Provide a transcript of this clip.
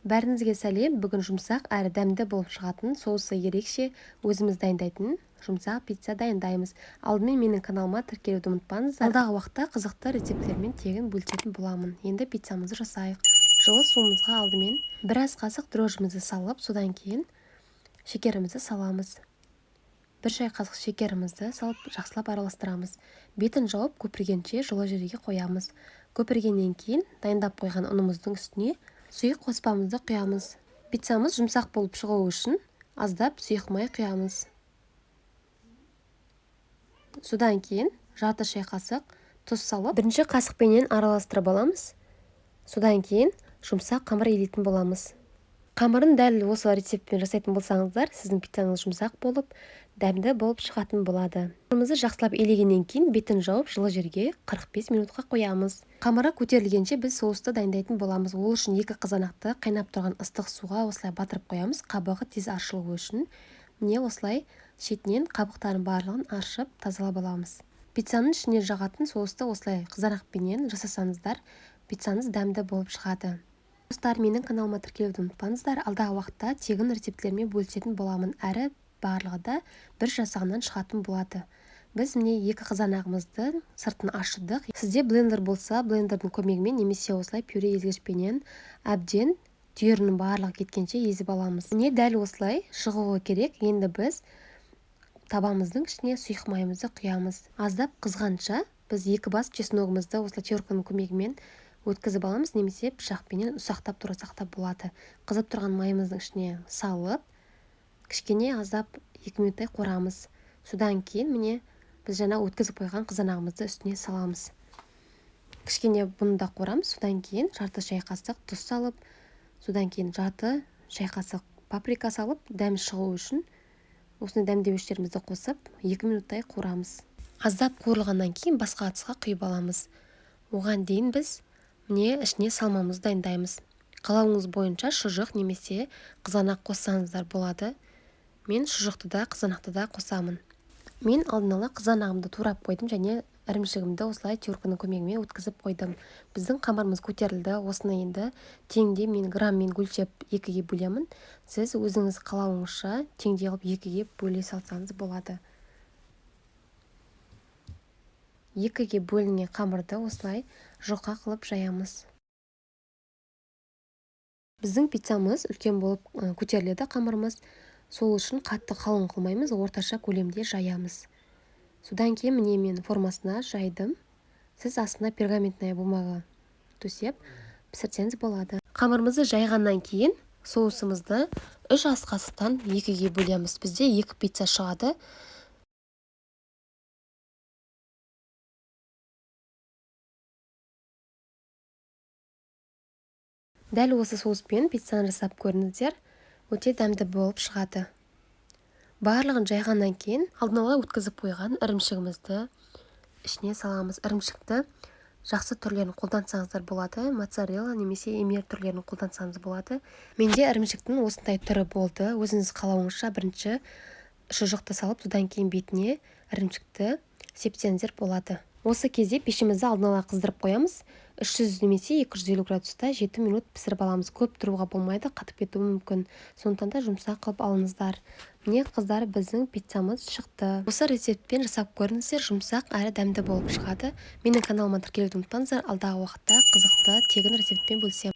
Бәріңізге сәлем. Бүгін жұмсақ әрі дәмді болып шығатын, соусы ерекше, өзіміз дайындайтын жұмсақ пицца дайындаймыз. Алдымен менің каналыма тіркелуді ұмытпаңыздар. Алдағы уақытта қызықты рецепттермен тегін бөлісетін боламын. Енді пиццамызды жасайық. Жылы суымызға алдымен бір ас қасық дрожжімізді салып, содан кейін шекерімізді саламыз. Бір шай қасық шекерімізді салып, жақсылап араластырамыз. Бетін жауып, көпіргенше жылы жерге қоямыз. Көпіргеннен кейін дайындап қойған ұнымыздың үстіне сұйық қоспамызды құямыз. Пиццамыз жұмсақ болып шығуы үшін аздап сұйық май құямыз. Содан кейін жарты шай қасық тұз салып, бірінші қасықпенен араластырып аламыз. Содан кейін жұмсақ қамыр илейтін боламыз. Қамырын дәл осы рецептпен жасайтын болсаңыздар, сіздің пиццаңыз жұмсақ болып, дәмді болып шығатын болады. Қамырымызды жақсылап илегеннен кейін бетін жауып, жылы жерге 45 минутқа қоямыз. Қамыры көтерілгенше біз соусты дайындайтын боламыз. Ол үшін екі қызанақты қайнап тұрған ыстық суға осылай батырып қоямыз. Қабығы тез аршылуы үшін міне осылай шетінен қабықтарын барлығын аршып тазалап аламыз. Пиццаның ішіне жағатын соусты осылай қызанақпенен жасасаңыздар, пиццаңыз дәмді болып шығады. Достар, менің каналыма тіркелуді ұмытпаңыздар. Алдағы уақытта тегін рецепттермен бөлісетін боламын, әрі барлығы да бір жасағаннан шығатын болады. Біз міне екі қызанағымызды сыртын ашыдық. Сізде блендер болса, блендердің көмегімен немесе осылай пюре езгішпенен әбден түйірінің барлығы кеткенше езіп аламыз. Міне дәл осылай шығуы керек. Енді біз табамыздың ішіне сұйық майымызды құямыз. Аздап қызғанша біз екі бас чесногымызды осылай терканың көмегімен өткізіп аламыз, немесе пышақпенен ұсақтап тұрсақ та болады. Қызып тұрған майымыздың ішіне салып, кішкене аздап 2 минуттай қорамыз. Содан кейін міне біз жаңа өткізіп қойған қызанағымызды үстіне саламыз. Кішкене бұны да қорамыз. Содан кейін жарты шай қасық тұз салып, содан кейін жарты шай қасық паприка салып, дәмі шығу үшін осыны дәмдеуіштерімізді қосып 2 минуттай қуырамыз. Аздап қуырылғаннан кейін басқа ыдысқа құйып аламыз. Оған дейін біз міне ішіне салмамызды дайындаймыз. Қалауыңыз бойынша шұжық немесе қызанақ қоссаңыздар болады. Мен шұжықты да қызанақты да қосамын. Мен алдын ала қызанағымды турап қойдым және ірімшігімді осылай терканың көмегімен өткізіп қойдым. Біздің қамырымыз көтерілді. Осыны енді теңде мен граммен өлшеп 2-ге бөлемін. Сіз өзіңіз қалауыңызша теңде қылып 2-ге бөле салсаңыз болады. 2-ге бөлінген қамырды осылай жұқа қылып жаямыз. Біздің пиццамыз үлкен болып көтеріледі қамырымыз. Сол үшін қатты қалың қылмаймыз, орташа көлемде жаямыз. Содан кейін міне мен формасына жайдым. Сіз астына пергаментная бумага төсеп пісірсеңіз болады. Қамырымызды жайғаннан кейін соусымызды 3 ас қасықтан 2-ге бөлеміз. Бізде 2 пицца шығады. Дәл осы соуспен пиццаны жасап көріңіздер, өте дәмді болып шығады. Барлығын жайғаннан кейін алдын ала өткізіп қойған ірімшігімізді ішіне саламыз. Ірімшікті жақсы түрлерін қолдансаңыздар болады, моцарелла немесе эмер түрлерін қолдансаңыз болады. Менде ірімшіктің осындай түрі болды. Өзіңіз қалауыңызша бірінші шұжықты салып, содан кейін бетіне ірімшікті сепсеңіздер болады. Осы кезде пешімізді алдын ала қыздырып қоямыз. 300 немесе 250 градуста 7 минут пісіріп аламыз. Көп тұруға болмайды, қатып кетуі мүмкін. Сондықтан да жұмсақ қылып алыңыздар. Міне қыздар, біздің пиццамыз шықты. Осы рецептпен жасап көріңіздер, жұмсақ әрі дәмді болып шығады. Менің каналыма тіркелуді ұмытпаңыздар. Алдағы уақытта қызықты тегін рецептпен бөлісемін.